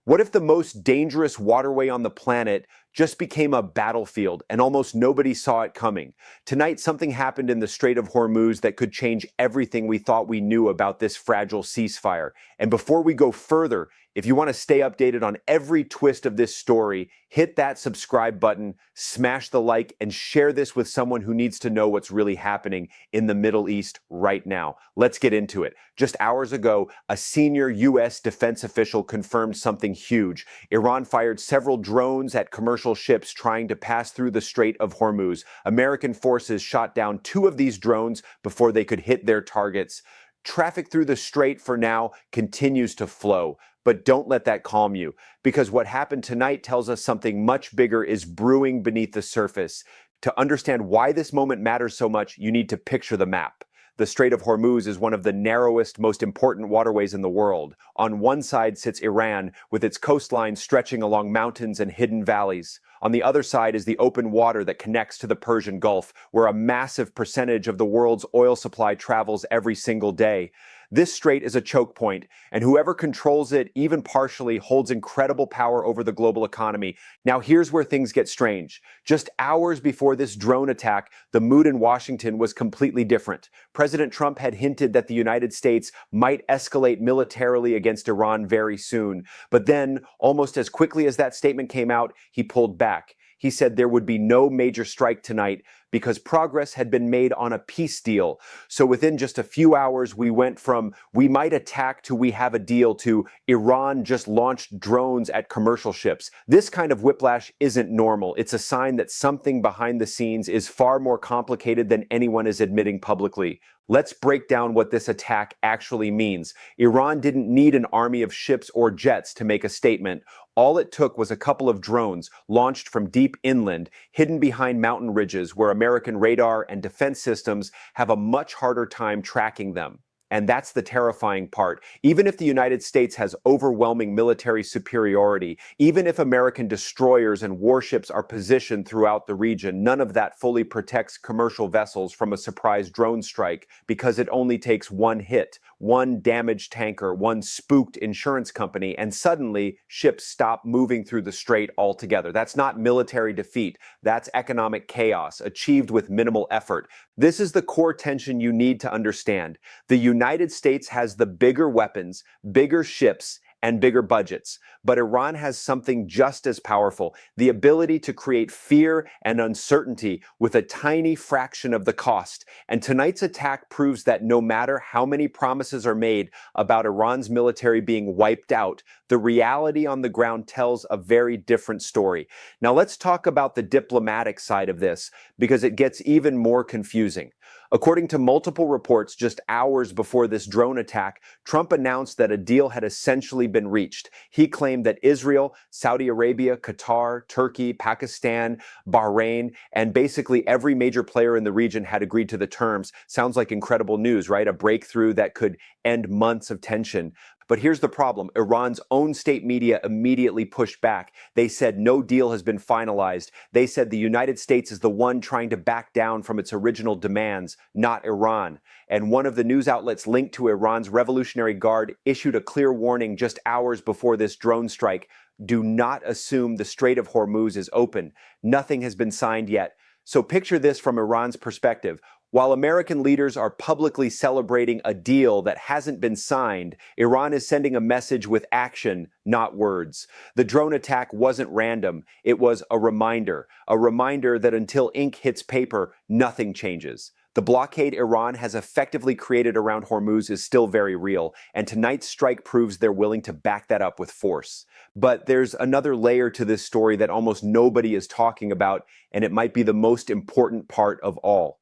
What if the most dangerous waterway on the planet just became a battlefield and almost nobody saw it coming? Tonight, something happened in the Strait of Hormuz that could change everything we thought we knew about this fragile ceasefire. And before we go further, if you want to stay updated on every twist of this story, hit that subscribe button, smash the like, and share this with someone who needs to know what's really happening in the Middle East right now. Let's get into it. Just hours ago, a senior U.S. defense official confirmed something huge. Iran fired several drones at commercial ships trying to pass through the Strait of Hormuz. American forces shot down 2 of these drones before they could hit their targets. Traffic through the strait for now continues to flow. But don't let that calm you, because what happened tonight tells us something much bigger is brewing beneath the surface. To understand why this moment matters so much, you need to picture the map. The Strait of Hormuz is one of the narrowest, most important waterways in the world. On one side sits Iran, with its coastline stretching along mountains and hidden valleys. On the other side is the open water that connects to the Persian Gulf, where a massive percentage of the world's oil supply travels every single day. This strait is a choke point, and whoever controls it, even partially, holds incredible power over the global economy. Now here's where things get strange. Just hours before this drone attack, the mood in Washington was completely different. President Trump had hinted that the United States might escalate militarily against Iran very soon. But then, almost as quickly as that statement came out, he pulled back. He said there would be no major strike tonight because progress had been made on a peace deal. So within just a few hours, we went from we might attack to we have a deal to Iran just launched drones at commercial ships. This kind of whiplash isn't normal. It's a sign that something behind the scenes is far more complicated than anyone is admitting publicly. Let's break down what this attack actually means. Iran didn't need an army of ships or jets to make a statement. All it took was a couple of drones launched from deep inland, hidden behind mountain ridges where American radar and defense systems have a much harder time tracking them. And that's the terrifying part. Even if the United States has overwhelming military superiority, even if American destroyers and warships are positioned throughout the region, none of that fully protects commercial vessels from a surprise drone strike, because it only takes one hit, one damaged tanker, one spooked insurance company, and suddenly ships stop moving through the strait altogether. That's not military defeat. That's economic chaos, achieved with minimal effort. This is the core tension you need to understand. The United States has the bigger weapons, bigger ships, and bigger budgets. But Iran has something just as powerful, the ability to create fear and uncertainty with a tiny fraction of the cost. And tonight's attack proves that no matter how many promises are made about Iran's military being wiped out, the reality on the ground tells a very different story. Now let's talk about the diplomatic side of this, because it gets even more confusing. According to multiple reports, just hours before this drone attack, Trump announced that a deal had essentially been reached. He claimed that Israel, Saudi Arabia, Qatar, Turkey, Pakistan, Bahrain, and basically every major player in the region had agreed to the terms. Sounds like incredible news, right? A breakthrough that could end months of tension. But here's the problem. Iran's own state media immediately pushed back. They said no deal has been finalized. They said the United States is the one trying to back down from its original demands, not Iran. And one of the news outlets linked to Iran's Revolutionary Guard issued a clear warning just hours before this drone strike. Do not assume the Strait of Hormuz is open. Nothing has been signed yet. So picture this from Iran's perspective. While American leaders are publicly celebrating a deal that hasn't been signed, Iran is sending a message with action, not words. The drone attack wasn't random. It was a reminder that until ink hits paper, nothing changes. The blockade Iran has effectively created around Hormuz is still very real, and tonight's strike proves they're willing to back that up with force. But there's another layer to this story that almost nobody is talking about, and it might be the most important part of all.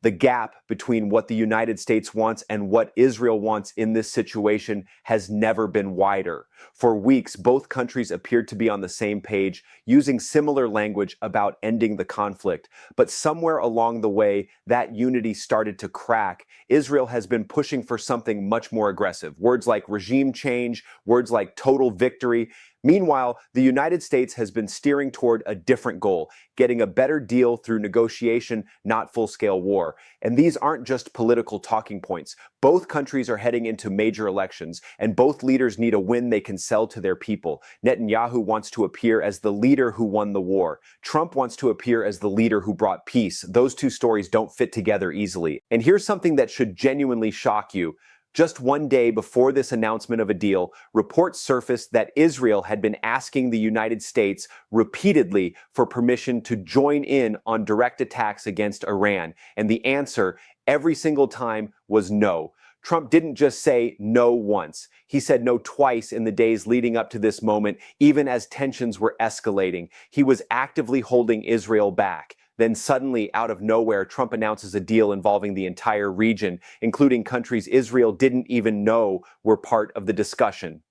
The gap between what the United States wants and what Israel wants in this situation has never been wider. For weeks, both countries appeared to be on the same page, using similar language about ending the conflict. But somewhere along the way, that unity started to crack. Israel has been pushing for something much more aggressive. Words like regime change, words like total victory. Meanwhile, the United States has been steering toward a different goal, getting a better deal through negotiation, not full-scale war. And these aren't just political talking points. Both countries are heading into major elections, and both leaders need a win they can sell to their people. Netanyahu wants to appear as the leader who won the war. Trump wants to appear as the leader who brought peace. Those two stories don't fit together easily. And here's something that should genuinely shock you. Just one day before this announcement of a deal, reports surfaced that Israel had been asking the United States repeatedly for permission to join in on direct attacks against Iran. And the answer every single time was no. Trump didn't just say no once. He said no twice in the days leading up to this moment, even as tensions were escalating. He was actively holding Israel back. Then suddenly, out of nowhere, Trump announces a deal involving the entire region, including countries Israel didn't even know were part of the discussion.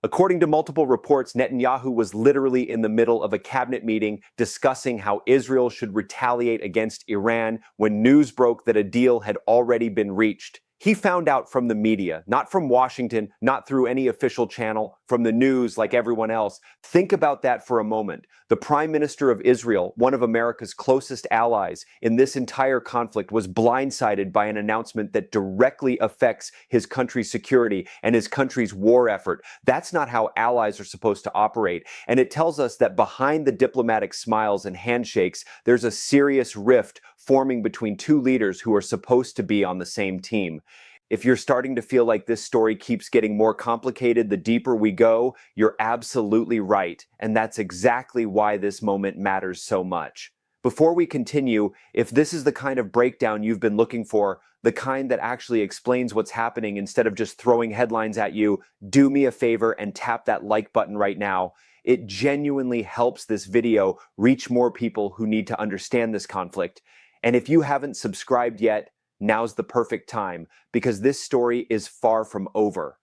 According to multiple reports, Netanyahu was literally in the middle of a cabinet meeting discussing how Israel should retaliate against Iran when news broke that a deal had already been reached. He found out from the media, not from Washington, not through any official channel, from the news like everyone else. Think about that for a moment. The Prime Minister of Israel, one of America's closest allies in this entire conflict, was blindsided by an announcement that directly affects his country's security and his country's war effort. That's not how allies are supposed to operate. And it tells us that behind the diplomatic smiles and handshakes, there's a serious rift forming between two leaders who are supposed to be on the same team. If you're starting to feel like this story keeps getting more complicated the deeper we go, you're absolutely right. And that's exactly why this moment matters so much. Before we continue, if this is the kind of breakdown you've been looking for, the kind that actually explains what's happening instead of just throwing headlines at you, do me a favor and tap that like button right now. It genuinely helps this video reach more people who need to understand this conflict. And if you haven't subscribed yet, now's the perfect time, because this story is far from over.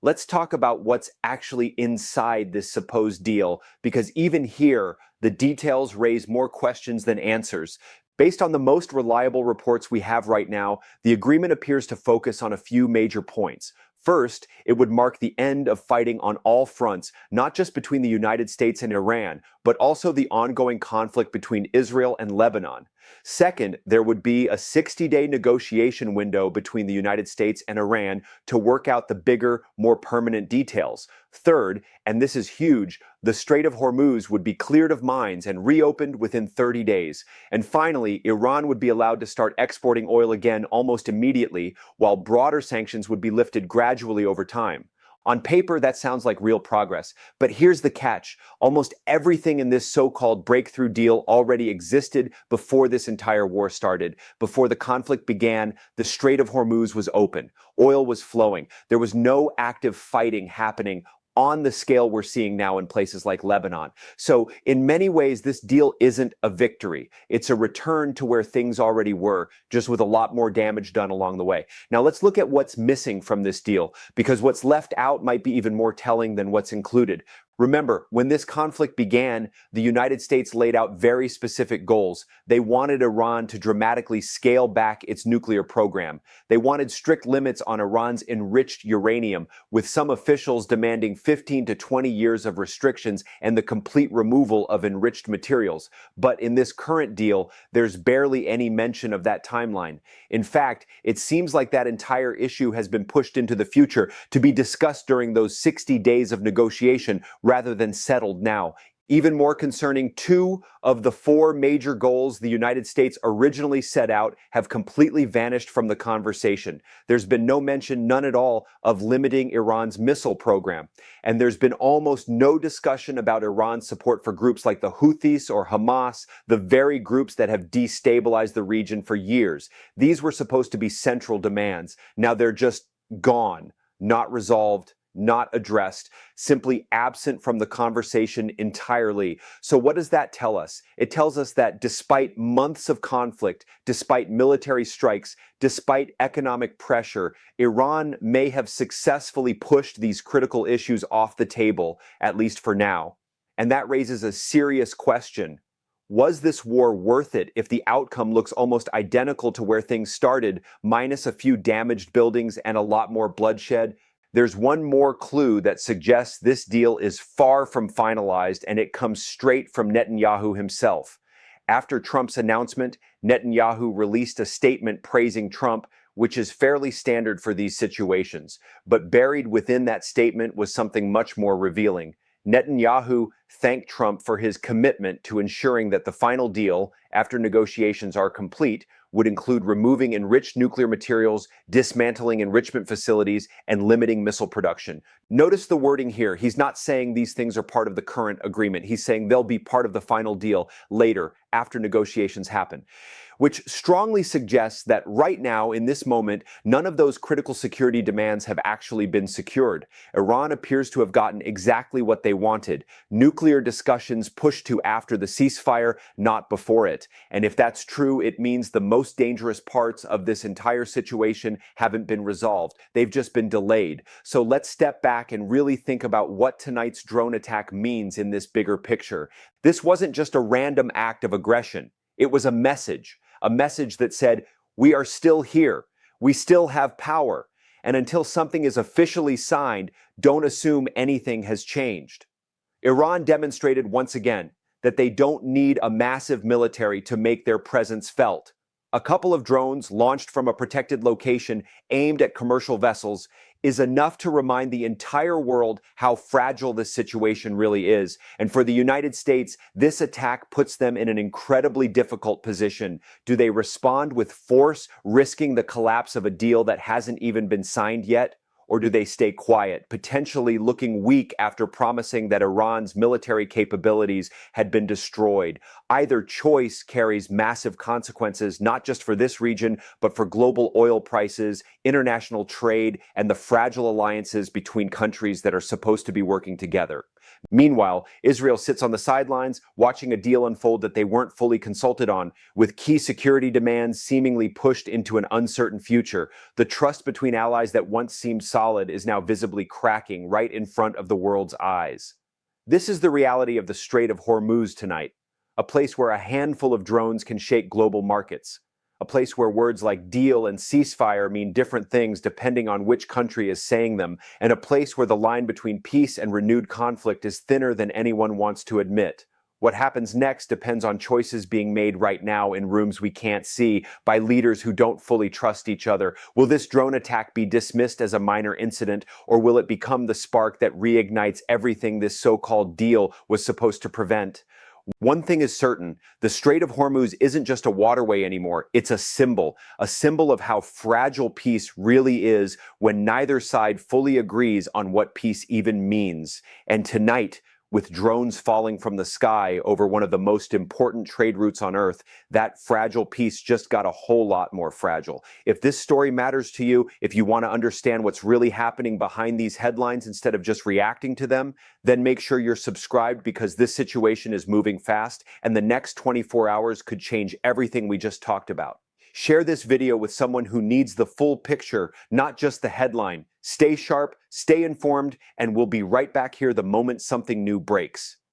Let's talk about what's actually inside this supposed deal, because even here, the details raise more questions than answers. Based on the most reliable reports we have right now, the agreement appears to focus on a few major points. First, it would mark the end of fighting on all fronts, not just between the United States and Iran, but also the ongoing conflict between Israel and Lebanon. Second, there would be a 60-day negotiation window between the United States and Iran to work out the bigger, more permanent details. Third, and this is huge, the Strait of Hormuz would be cleared of mines and reopened within 30 days. And finally, Iran would be allowed to start exporting oil again almost immediately, while broader sanctions would be lifted gradually over time. On paper, that sounds like real progress, but here's the catch. Almost everything in this so-called breakthrough deal already existed before this entire war started. Before the conflict began, the Strait of Hormuz was open. Oil was flowing. There was no active fighting happening on the scale we're seeing now in places like Lebanon. So in many ways, this deal isn't a victory. It's a return to where things already were, just with a lot more damage done along the way. Now let's look at what's missing from this deal, because what's left out might be even more telling than what's included. Remember, when this conflict began, the United States laid out very specific goals. They wanted Iran to dramatically scale back its nuclear program. They wanted strict limits on Iran's enriched uranium, with some officials demanding 15 to 20 years of restrictions and the complete removal of enriched materials. But in this current deal, there's barely any mention of that timeline. In fact, it seems like that entire issue has been pushed into the future to be discussed during those 60 days of negotiation, rather than settled now. Even more concerning, 2 of the 4 major goals the United States originally set out have completely vanished from the conversation. There's been no mention, none at all, of limiting Iran's missile program. And there's been almost no discussion about Iran's support for groups like the Houthis or Hamas, the very groups that have destabilized the region for years. These were supposed to be central demands. Now they're just gone, not resolved, not addressed, simply absent from the conversation entirely. So what does that tell us? It tells us that despite months of conflict, despite military strikes, despite economic pressure, Iran may have successfully pushed these critical issues off the table, at least for now. And that raises a serious question. Was this war worth it if the outcome looks almost identical to where things started, minus a few damaged buildings and a lot more bloodshed? There's one more clue that suggests this deal is far from finalized, and it comes straight from Netanyahu himself. After Trump's announcement, Netanyahu released a statement praising Trump, which is fairly standard for these situations. But buried within that statement was something much more revealing. Netanyahu thanked Trump for his commitment to ensuring that the final deal, after negotiations are complete, would include removing enriched nuclear materials, dismantling enrichment facilities, and limiting missile production. Notice the wording here. He's not saying these things are part of the current agreement. He's saying they'll be part of the final deal later, after negotiations happen, which strongly suggests that right now, in this moment, none of those critical security demands have actually been secured. Iran appears to have gotten exactly what they wanted. Nuclear discussions pushed to after the ceasefire, not before it. And if that's true, it means the most dangerous parts of this entire situation haven't been resolved. They've just been delayed. So let's step back and really think about what tonight's drone attack means in this bigger picture. This wasn't just a random act of aggression. It was a message that said, we are still here. We still have power. And until something is officially signed, don't assume anything has changed. Iran demonstrated once again that they don't need a massive military to make their presence felt. A couple of drones launched from a protected location aimed at commercial vessels is enough to remind the entire world how fragile this situation really is. And for the United States, this attack puts them in an incredibly difficult position. Do they respond with force, risking the collapse of a deal that hasn't even been signed yet? Or do they stay quiet, potentially looking weak after promising that Iran's military capabilities had been destroyed? Either choice carries massive consequences, not just for this region, but for global oil prices, international trade, and the fragile alliances between countries that are supposed to be working together. Meanwhile, Israel sits on the sidelines, watching a deal unfold that they weren't fully consulted on, with key security demands seemingly pushed into an uncertain future. The trust between allies that once seemed solid is now visibly cracking right in front of the world's eyes. This is the reality of the Strait of Hormuz tonight, a place where a handful of drones can shake global markets. A place where words like deal and ceasefire mean different things depending on which country is saying them, and a place where the line between peace and renewed conflict is thinner than anyone wants to admit. What happens next depends on choices being made right now in rooms we can't see by leaders who don't fully trust each other. Will this drone attack be dismissed as a minor incident, or will it become the spark that reignites everything this so-called deal was supposed to prevent? One thing is certain, the Strait of Hormuz isn't just a waterway anymore, it's a symbol of how fragile peace really is when neither side fully agrees on what peace even means. And tonight, with drones falling from the sky over one of the most important trade routes on Earth, that fragile peace just got a whole lot more fragile. If this story matters to you, if you want to understand what's really happening behind these headlines instead of just reacting to them, then make sure you're subscribed, because this situation is moving fast and the next 24 hours could change everything we just talked about. Share this video with someone who needs the full picture, not just the headline. Stay sharp, stay informed, and we'll be right back here the moment something new breaks.